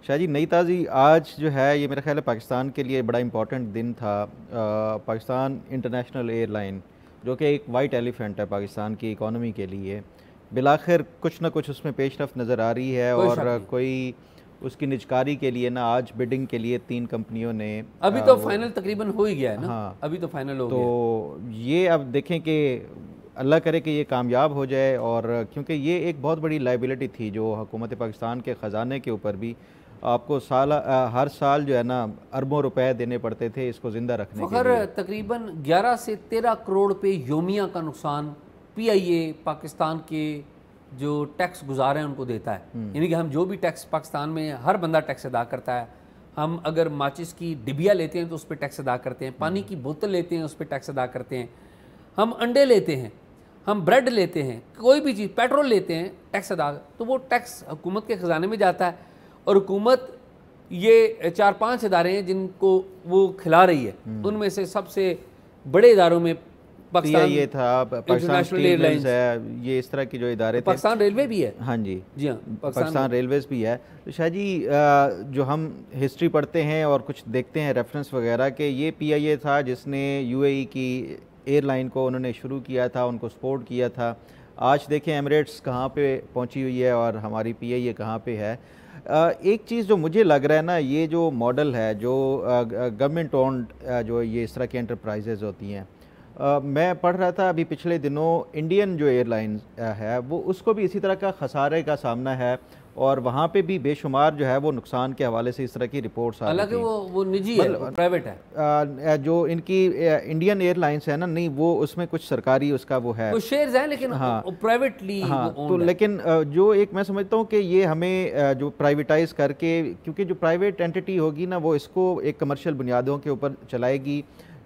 شاہ جی نئی تازی آج جو ہے یہ میرا خیال ہے پاکستان کے لیے بڑا امپورٹنٹ دن تھا. پاکستان انٹرنیشنل ایئر لائن جو کہ ایک وائٹ ایلیفنٹ ہے پاکستان کی اکانومی کے لیے, بالآخر کچھ نہ کچھ اس میں پیش رفت نظر آ رہی ہے, اور کوئی اس کی نجکاری کے لیے نا آج بڈنگ کے لیے 3 کمپنیوں نے, ابھی تو فائنل تقریباً ہو ہی گیا ہے نا. ہاں ابھی تو فائنل ہو گیا. تو یہ اب دیکھیں کہ اللہ کرے کہ یہ کامیاب ہو جائے, اور کیونکہ یہ ایک بہت بڑی لائبلٹی تھی جو حکومت پاکستان کے خزانے کے اوپر بھی آپ کو ہر سال جو ہے نا اربوں روپے دینے پڑتے تھے اس کو زندہ رکھنے کے لیے. تقریباً 11 سے 13 کروڑ روپے یومیہ کا نقصان پی آئی اے پاکستان کے جو ٹیکس گزار ہیں ان کو دیتا ہے. یعنی کہ ہم جو بھی ٹیکس پاکستان میں ہر بندہ ٹیکس ادا کرتا ہے. ہم اگر ماچس کی ڈبیا لیتے ہیں تو اس پہ ٹیکس ادا کرتے ہیں, پانی کی بوتل لیتے ہیں اس پہ ٹیکس ادا کرتے ہیں, ہم انڈے لیتے ہیں, ہم بریڈ لیتے ہیں, کوئی بھی چیز, پیٹرول لیتے ہیں, ٹیکس ادا, تو وہ ٹیکس حکومت کے خزانے میں جاتا ہے. اور حکومت یہ 4-5 ادارے ہیں جن کو وہ کھلا رہی ہے, ان میں سے سب سے بڑے اداروں میں پاکستان یہ تھا, پاکستان اسٹیل ملز ہے, یہ اس طرح کی جو ادارے تھے. پاکستان ریلوے بھی ہے. ہاں جی جی ہاں, پاکستان ریلویز بھی ہے. تو شاہ جی جو ہم ہسٹری پڑھتے ہیں اور کچھ دیکھتے ہیں ریفرنس وغیرہ کہ یہ پی آئی اے تھا جس نے یو اے ای کی ایئر لائن کو انہوں نے شروع کیا تھا, ان کو سپورٹ کیا تھا. آج دیکھیں ایمریٹس کہاں پہ پہنچی ہوئی ہے اور ہماری پی آئی اے کہاں پہ ہے. ایک چیز جو مجھے لگ رہا ہے نا, یہ جو ماڈل ہے جو گورنمنٹ اونڈ جو یہ اس طرح کی انٹرپرائزز ہوتی ہیں, میں پڑھ رہا تھا ابھی پچھلے دنوں انڈین جو ایئر لائنز ہے وہ اس کو بھی اسی طرح کا خسارے کا سامنا ہے, اور وہاں پہ بھی بے شمار جو ہے وہ نقصان کے حوالے سے اس طرح کی رپورٹس آ رہی حالانکہ وہ نجی ہے, پرائیویٹ ہے. جو ان کی انڈین ایئر لائنس ہے نا, نہیں وہ اس میں کچھ سرکاری اس کا وہ ہے, وہ شیئرز ہیں لیکن پرائیویٹلی تو لیکن جو ایک میں سمجھتا ہوں کہ یہ ہمیں جو پرائیویٹائز کر کے, کیونکہ جو پرائیویٹ انٹیٹی ہوگی نا وہ اس کو ایک کمرشل بنیادوں کے اوپر چلائے گی.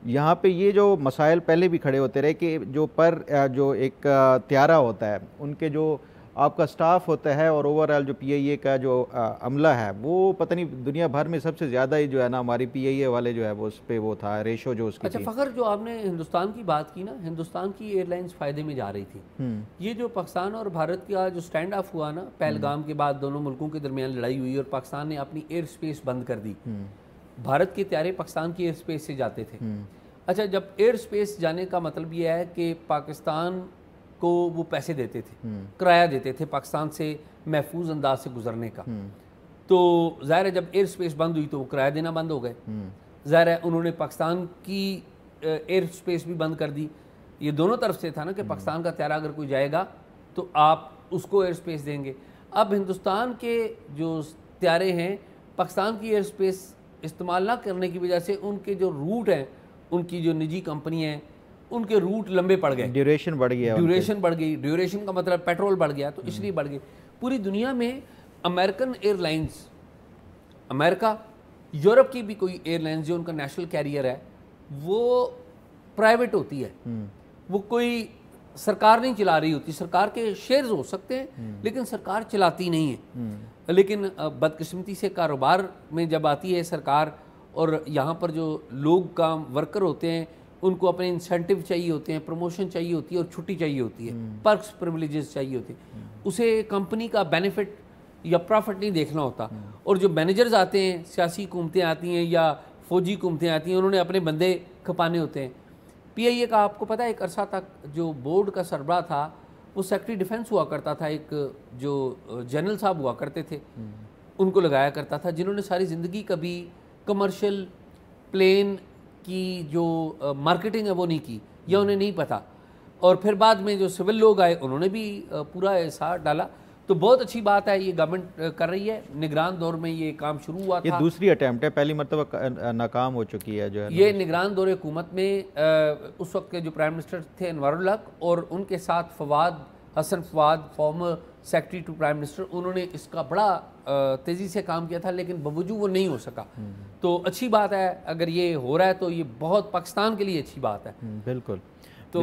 یہاں پہ یہ جو مسائل پہلے بھی کھڑے ہوتے رہے کہ جو ایک طیارہ ہوتا ہے ان کے جو آپ کا سٹاف ہوتا ہے اور اوورآل جو پی آئی اے کا جو عملہ ہے وہ پتہ نہیں دنیا بھر میں سب سے زیادہ ہی جو ہے نا ہماری پی آئی اے والے جو ہے وہ اس پہ وہ تھا ریشو جو اس کی تھی. اچھا فخر, جو آپ نے ہندوستان کی بات کی نا, ہندوستان کی ایئر لائنز فائدے میں جا رہی تھی. یہ جو پاکستان اور بھارت کا جو سٹینڈ آف ہوا نا پہلگام کے بعد, دونوں ملکوں کے درمیان لڑائی ہوئی اور پاکستان نے اپنی ایئر سپیس بند کر دی. بھارت کے طیارے پاکستان کی ایئر سپیس سے جاتے تھے. اچھا, جب ایئر سپیس جانے کا مطلب یہ ہے کہ پاکستان کو وہ پیسے دیتے تھے, کرایہ دیتے تھے پاکستان سے محفوظ انداز سے گزرنے کا, تو ظاہر ہے جب ایئر سپیس بند ہوئی تو وہ کرایہ دینا بند ہو گئے. ظاہر ہے انہوں نے پاکستان کی ایئر سپیس بھی بند کر دی. یہ دونوں طرف سے تھا نا کہ پاکستان کا طیارہ اگر کوئی جائے گا تو آپ اس کو ایئر سپیس دیں گے. اب ہندوستان کے جو طیارے ہیں پاکستان کی ایئر سپیس استعمال نہ کرنے کی وجہ سے ان کے جو روٹ ہیں, ان کی جو نجی کمپنی ہیں ان کے روٹ لمبے پڑ گئے, ڈیوریشن بڑھ گئی. ڈیوریشن کا مطلب پیٹرول بڑھ گیا, تو اس لیے بڑھ گئی. پوری دنیا میں امریکن ایئر لائنز, امریکہ, یورپ کی بھی کوئی ایئر لائنز جو ان کا نیشنل کیریئر ہے وہ پرائیویٹ ہوتی ہے, وہ کوئی سرکار نہیں چلا رہی ہوتی. سرکار کے شیئرز ہو سکتے ہیں لیکن سرکار چلاتی نہیں ہے. لیکن بدقسمتی سے کاروبار میں جب آتی ہے سرکار, اور یہاں پر جو لوگ کام ورکر ہوتے ہیں ان کو اپنے انسینٹیو چاہیے ہوتے ہیں, پروموشن چاہیے ہوتی ہے اور چھٹی چاہیے ہوتی ہے, پرکس پریویلیجز چاہیے ہوتے ہیں. اسے کمپنی کا بینیفٹ یا پرافٹ نہیں دیکھنا ہوتا. اور جو مینیجرز آتے ہیں, سیاسی حکومتیں آتی ہیں یا فوجی حکومتیں آتی ہیں, انہوں نے اپنے بندے کھپانے ہوتے ہیں. پی آئی اے کا آپ کو پتہ ہے ایک عرصہ تک جو بورڈ کا سربراہ تھا وہ سیکٹری ڈیفنس ہوا کرتا تھا, ایک جو جنرل صاحب ہوا کرتے تھے ان کو لگایا کرتا تھا, جنہوں نے ساری زندگی کبھی کمرشل پلین کی جو مارکیٹنگ ہے وہ نہیں کی یا انہیں نہیں پتہ. اور پھر بعد میں جو سول لوگ آئے انہوں نے بھی پورا احساس ڈالا. تو بہت اچھی بات ہے, یہ گورنمنٹ کر رہی ہے. نگران دور میں یہ کام شروع ہوا تھا, یہ دوسری اٹیمپٹ ہے, پہلی مرتبہ ناکام ہو چکی ہے. جو ہے یہ نگران دور حکومت میں اس وقت کے جو پرائم منسٹر تھے انوار الحق, اور ان کے ساتھ Hassan Fawad, former secretary to prime minister, انہوں نے اس کا بڑا تیزی سے کام کیا تھا, لیکن باوجود وہ نہیں ہو سکا. تو اچھی بات ہے اگر یہ ہو رہا ہے تو یہ بہت پاکستان کے لیے اچھی بات ہے. بالکل.